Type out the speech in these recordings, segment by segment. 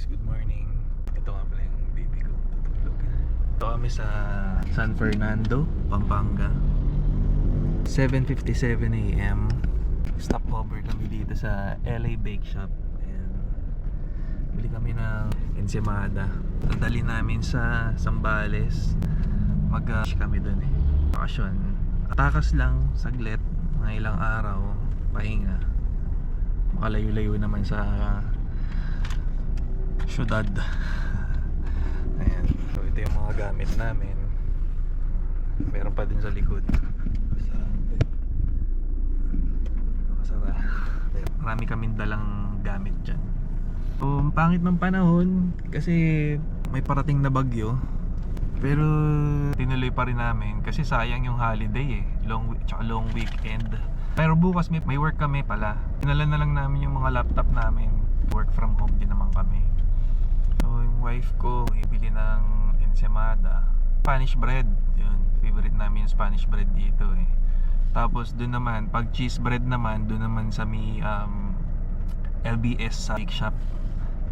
guys, good morning. Ito nga pala yung baby ko, tutulog. Ito kami sa San Fernando, Pampanga. 7:57 AM. Stopover kami dito sa LA Bake Shop. Ayan. Bili kami ng ensimada. Dadali namin sa Zambales. Kami dun eh. Bakasyon. Takas lang, saglit, mga ilang araw, pahinga. Makalayo-layo naman sa syudad. Ayan. So ito yung mga gamit namin. Meron pa din sa likod. Nakasara. Marami kaming dalang gamit dyan. So pangit ng panahon kasi may parating na bagyo. Pero tinuloy pa rin namin kasi sayang yung holiday eh. Long weekend. Pero bukas may work kami pala. Dinala na lang namin yung mga laptop namin. Work from home din naman kami. So yung wife ko ibili ng ensimada, Spanish bread. Yun, favorite namin yung Spanish bread dito eh. Tapos doon naman, pag cheese bread naman, doon naman sa may LBS sa bake shop.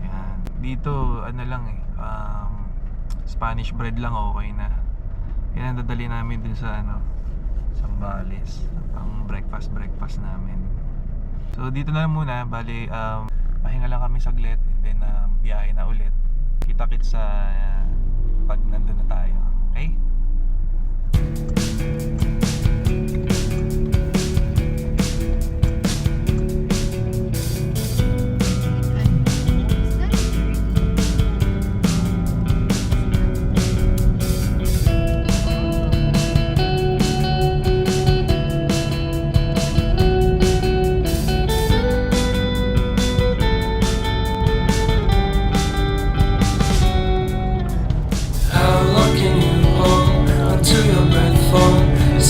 Ayan. Dito ano lang eh, Spanish bread lang okay na. Yan ang dadali namin dun sa Zambales. Ang breakfast namin. So dito na lang muna, bali pahinga lang kami saglit and then biyahe na ulit. Kita-kits sa pag nandun na tayo. Okay?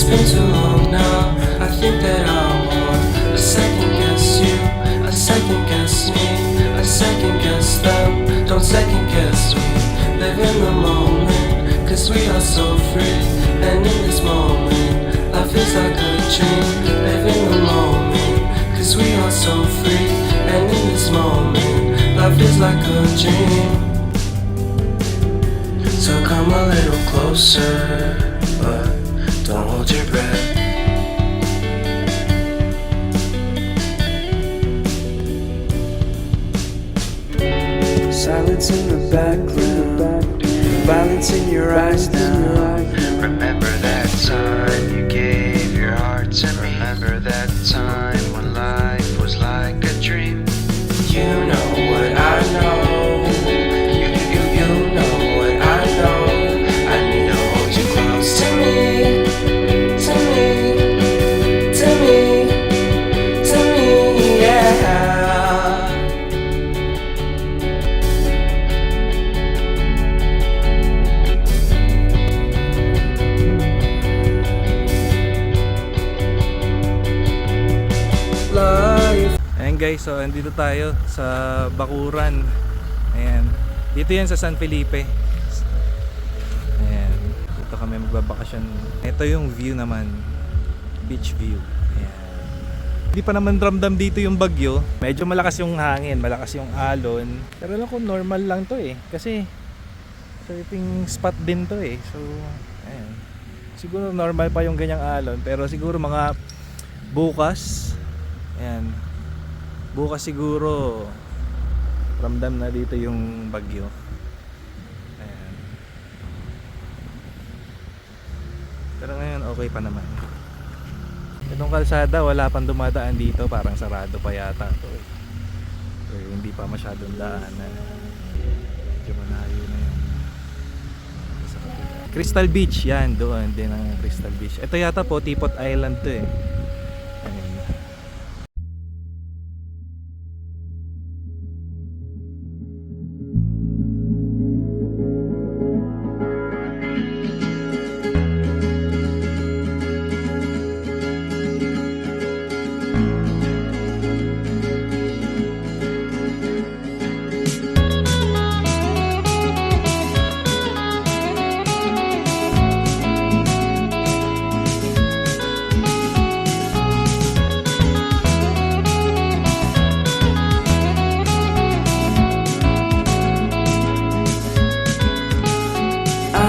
Been too long now. I think that I want a second guess you, a second guess me, a second guess them. Don't second guess me. Live in the moment, cause we are so free. And in this moment, life is like a dream. Live in the moment, cause we are so free. And in this moment, life is like a dream. So come a little closer, but don't hold your breath. Silence in the background, violence in your eyes now. Remember that time you gave your heart to me. Remember that time when life was like a dream. You know what I know. You know what I know. I need to hold you close to me. Guys, so andito tayo sa Bacuran. Ayan. Dito yan sa San Felipe. Ayan. Dito kami magbabakasyon. Ito yung view naman. Beach view. Ayan. Hindi pa naman ramdam dito yung bagyo. Medyo malakas yung hangin, malakas yung alon. Pero alam ko normal lang to eh. Kasi surfing spot din to eh. So, ayan. Siguro normal pa yung ganyang alon. Pero siguro mga bukas. Ayan. Bukas siguro ramdam na dito yung bagyo. Ayan. Pero ngayon okay pa naman. Itong kalsada wala pang dumadaan dito, parang sarado pa yata to eh. Or hindi pa masyadong daanan. Medyo malayo na yun. Crystal Beach, yan doon din ang Crystal Beach. Ito yata po Teapot Island to eh.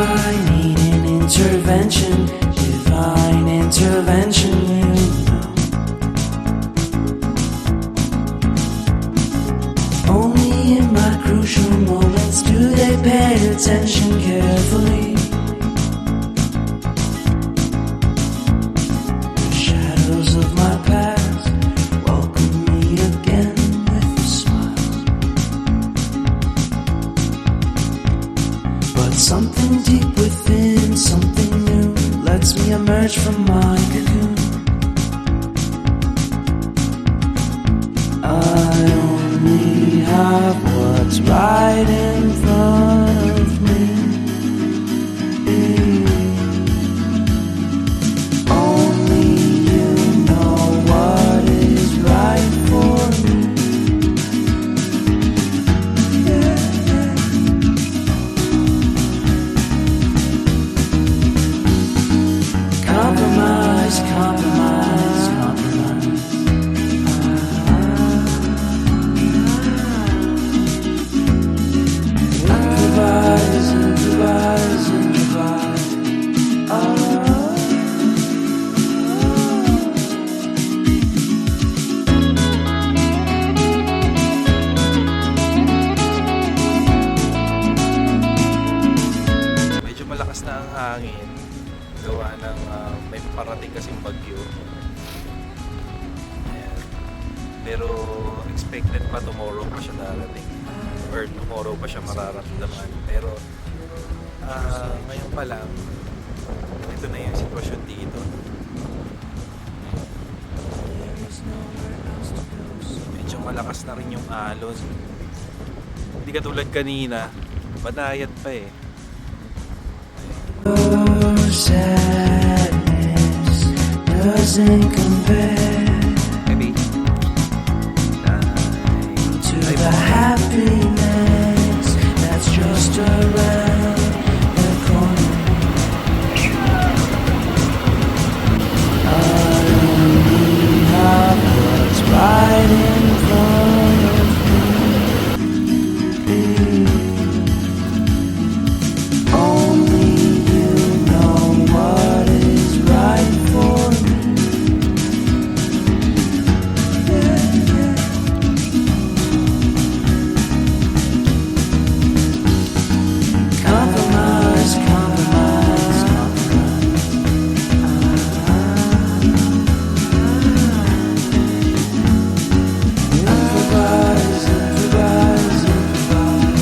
I need an intervention, divine intervention, you know. Only in my crucial moments do they pay attention carefully. The shadows of my past welcome me again with a smile. But something deep within, something new, lets me emerge from my cocoon. I only have what's right in front of me. Only you know what is right for me. Compromise, compromise, compromise. Improvise, improvise, improvise. Medyo malakas na ang hangin. Gawa ng may parating kasing bagyo. Ayan. Pero expected pa tomorrow pa siya darating. Or tomorrow pa siya mararamdaman. Pero ngayon pa lang, ito na yung sitwasyon dito. Medyo malakas na rin yung alon. Hindi katulad kanina, banayad pa eh. Your sadness doesn't compare Maybe. to the happiness that's just around the corner. I only have what's right in front of me. Only you know what is right for me. Compromise, compromise, compromise. Improvise, improvise, improvise.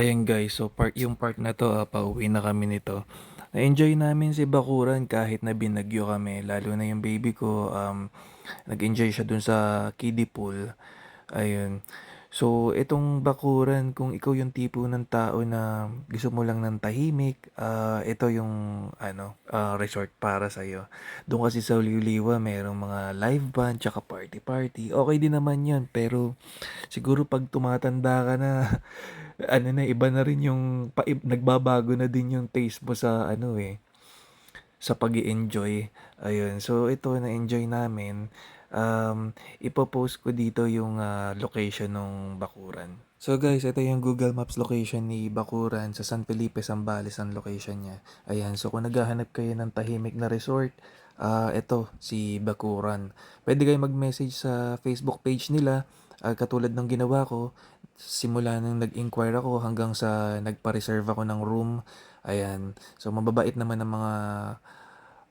Ayan guys, so yung part na to, pauwi na kami nito. Na-enjoy namin si Bakuran kahit na binagyo kami, lalo na yung baby ko, nag-enjoy siya dun sa kiddie pool. Ayun. So, itong Bakuran, kung ikaw yung tipo ng tao na gusto mo lang ng tahimik, ito yung resort para sa'yo. Doon kasi sa Liuliwa, merong mga live band, tsaka party-party. Okay din naman yun, pero siguro pag tumatanda ka na, iba na rin yung, nagbabago na din yung taste mo sa, sa pag-enjoy. Ayun. So, ito na-enjoy namin. Ipopost ko dito yung location ng Bakuran. So guys, ito yung Google Maps location ni Bakuran sa San Felipe, Zambales ang location niya. Ayan, so kung naghahanap kayo ng tahimik na resort, ito si Bakuran. Pwede kayo mag-message sa Facebook page nila, katulad ng ginawa ko. Simula nang nag-inquire ako hanggang sa nagpa-reserve ako ng room. Ayan, so mababait naman ang mga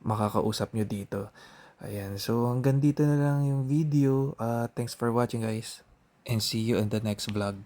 makakausap nyo dito. Ayan, so hanggang dito na lang yung video. Thanks for watching guys. And see you in the next vlog.